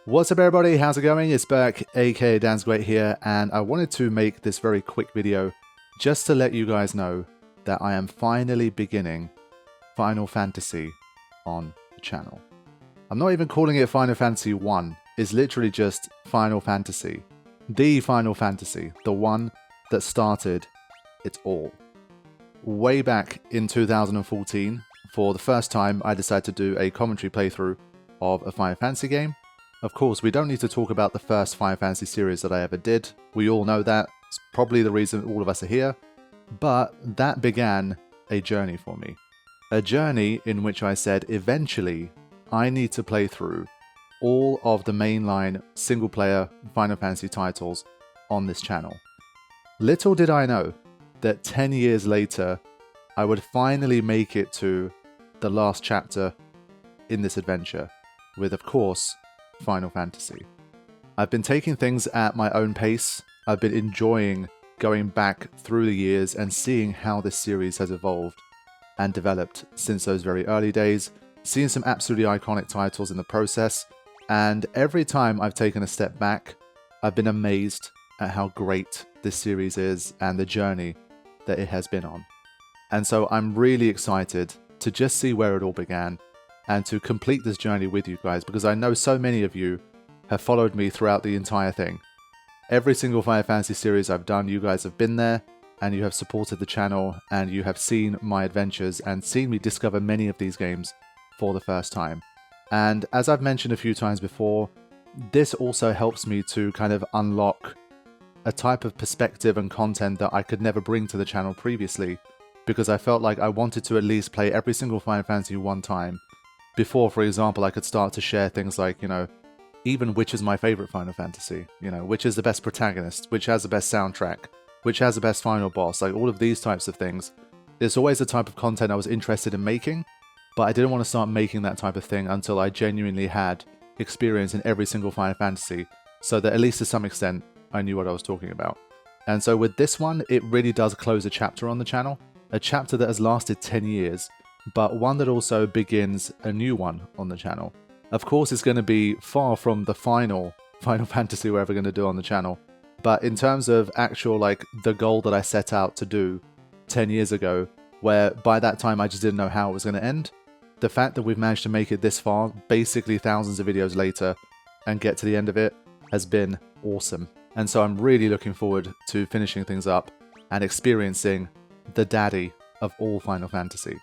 What's up everybody, how's it going? It's Burke, aka Dan's Great here, and I wanted to make this very quick video just to let you guys know that I am finally beginning Final Fantasy on the channel. I'm not even calling it Final Fantasy 1, it's literally just Final Fantasy. The Final Fantasy, the one that started it all. Way back in 2014, for the first time I decided to do a commentary playthrough of a Final Fantasy game. Of course, we don't need to talk about the first Final Fantasy series that I ever did. We all know that. It's probably the reason all of us are here. But that began a journey for me. A journey in which I said, eventually, I need to play through all of the mainline single-player Final Fantasy titles on this channel. Little did I know that 10 years later, I would finally make it to the last chapter in this adventure, with, of course, Final Fantasy. I've been taking things at my own pace. I've been enjoying going back through the years and seeing how this series has evolved and developed since those very early days, seeing some absolutely iconic titles in the process, and every time I've taken a step back, I've been amazed at how great this series is and the journey that it has been on. And so I'm really excited to just see where it all began and to complete this journey with you guys, because I know so many of you have followed me throughout the entire thing. Every single Final Fantasy series I've done, you guys have been there, and you have supported the channel, and you have seen my adventures, and seen me discover many of these games for the first time. And as I've mentioned a few times before, this also helps me to kind of unlock a type of perspective and content that I could never bring to the channel previously, because I felt like I wanted to at least play every single Final Fantasy one time, before, for example, I could start to share things like, even which is my favorite Final Fantasy, which is the best protagonist, which has the best soundtrack, which has the best final boss, like all of these types of things. It's always the type of content I was interested in making, but I didn't want to start making that type of thing until I genuinely had experience in every single Final Fantasy, so that at least to some extent, I knew what I was talking about. And so with this one, it really does close a chapter on the channel, a chapter that has lasted 10 years, but one that also begins a new one on the channel. Of course, it's going to be far from the final Final Fantasy we're ever going to do on the channel, but in terms of actual, the goal that I set out to do 10 years ago, where by that time I just didn't know how it was going to end, the fact that we've managed to make it this far, basically thousands of videos later, and get to the end of it, has been awesome. And so I'm really looking forward to finishing things up and experiencing the daddy of all Final Fantasy.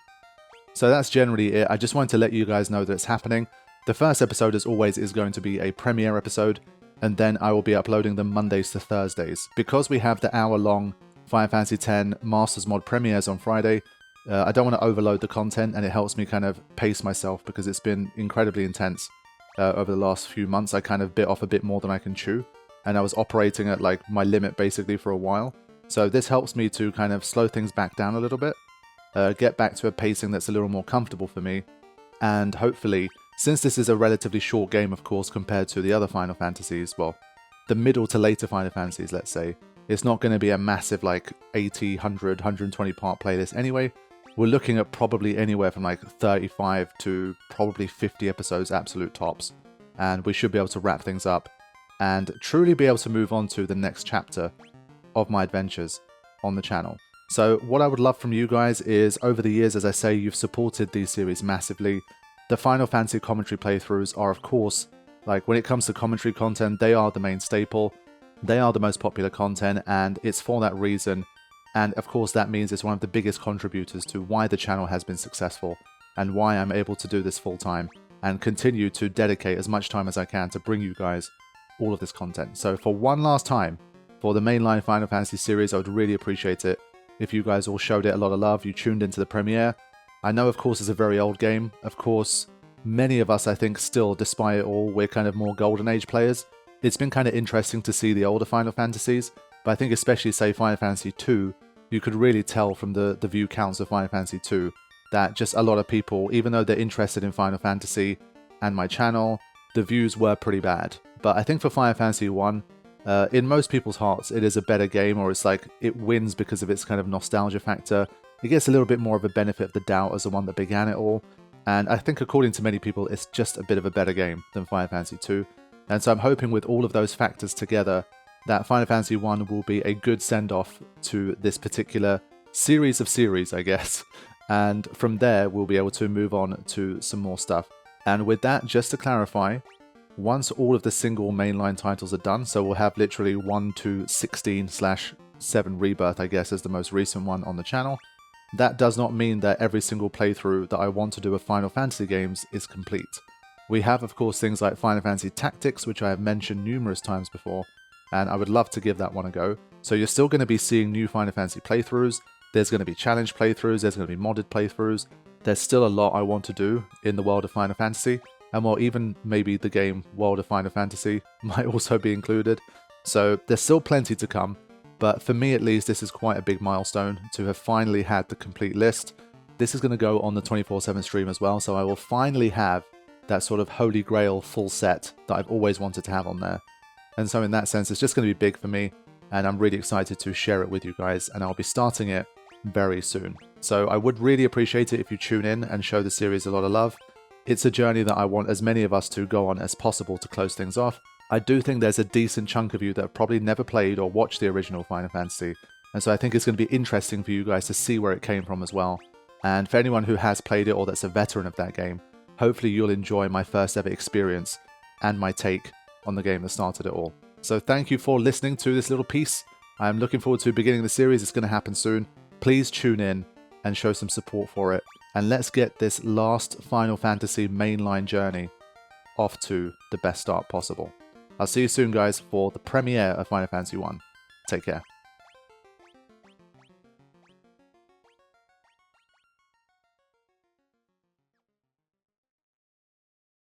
So that's generally it. I just wanted to let you guys know that it's happening. The first episode, as always, is going to be a premiere episode, and then I will be uploading them Mondays to Thursdays. Because we have the hour-long Final Fantasy X Masters Mod premieres on Friday, I don't want to overload the content, and it helps me kind of pace myself, because it's been incredibly intense over the last few months. I kind of bit off a bit more than I can chew, and I was operating at my limit basically for a while. So this helps me to kind of slow things back down a little bit, get back to a pacing that's a little more comfortable for me, and hopefully, since this is a relatively short game, of course, compared to the other Final Fantasies, well, the middle to later Final Fantasies, let's say, it's not going to be a massive 80, 100, 120 part playlist anyway. We're looking at probably anywhere from 35 to probably 50 episodes absolute tops, and we should be able to wrap things up and truly be able to move on to the next chapter of my adventures on the channel. So what I would love from you guys is, over the years, as I say, you've supported these series massively. The Final Fantasy commentary playthroughs are, of course, when it comes to commentary content, they are the main staple. They are the most popular content, and it's for that reason. And of course, that means it's one of the biggest contributors to why the channel has been successful and why I'm able to do this full time and continue to dedicate as much time as I can to bring you guys all of this content. So for one last time, for the mainline Final Fantasy series, I would really appreciate it if you guys all showed it a lot of love, you tuned into the premiere. I know, of course, it's a very old game. Of course, many of us, I think, still, despite it all, we're kind of more Golden Age players. It's been kind of interesting to see the older Final Fantasies, but I think especially, say, Final Fantasy II, you could really tell from the view counts of Final Fantasy II that just a lot of people, even though they're interested in Final Fantasy and my channel, the views were pretty bad. But I think for Final Fantasy I, in most people's hearts, it is a better game, or it's it wins because of its kind of nostalgia factor. It gets a little bit more of a benefit of the doubt as the one that began it all, and I think according to many people, it's just a bit of a better game than Final Fantasy II. And so I'm hoping with all of those factors together that Final Fantasy 1 will be a good send-off to this particular series of series, I guess. And from there, we'll be able to move on to some more stuff. And with that, just to clarify, once all of the single mainline titles are done, so we'll have literally 1 to 16/7 Rebirth, I guess, as the most recent one on the channel. That does not mean that every single playthrough that I want to do of Final Fantasy games is complete. We have, of course, things like Final Fantasy Tactics, which I have mentioned numerous times before, and I would love to give that one a go. So you're still going to be seeing new Final Fantasy playthroughs, there's going to be challenge playthroughs, there's going to be modded playthroughs, there's still a lot I want to do in the world of Final Fantasy, and while even maybe the game World of Final Fantasy might also be included. So there's still plenty to come, but for me at least this is quite a big milestone to have finally had the complete list. This is going to go on the 24/7 stream as well, so I will finally have that sort of holy grail full set that I've always wanted to have on there. And so in that sense, it's just going to be big for me, and I'm really excited to share it with you guys, and I'll be starting it very soon. So I would really appreciate it if you tune in and show the series a lot of love. It's a journey that I want as many of us to go on as possible to close things off. I do think there's a decent chunk of you that have probably never played or watched the original Final Fantasy, and so I think it's going to be interesting for you guys to see where it came from as well. And for anyone who has played it or that's a veteran of that game, hopefully you'll enjoy my first ever experience and my take on the game that started it all. So thank you for listening to this little piece. I'm looking forward to beginning the series. It's going to happen soon. Please tune in and show some support for it. And let's get this last Final Fantasy mainline journey off to the best start possible. I'll see you soon, guys, for the premiere of Final Fantasy 1. Take care.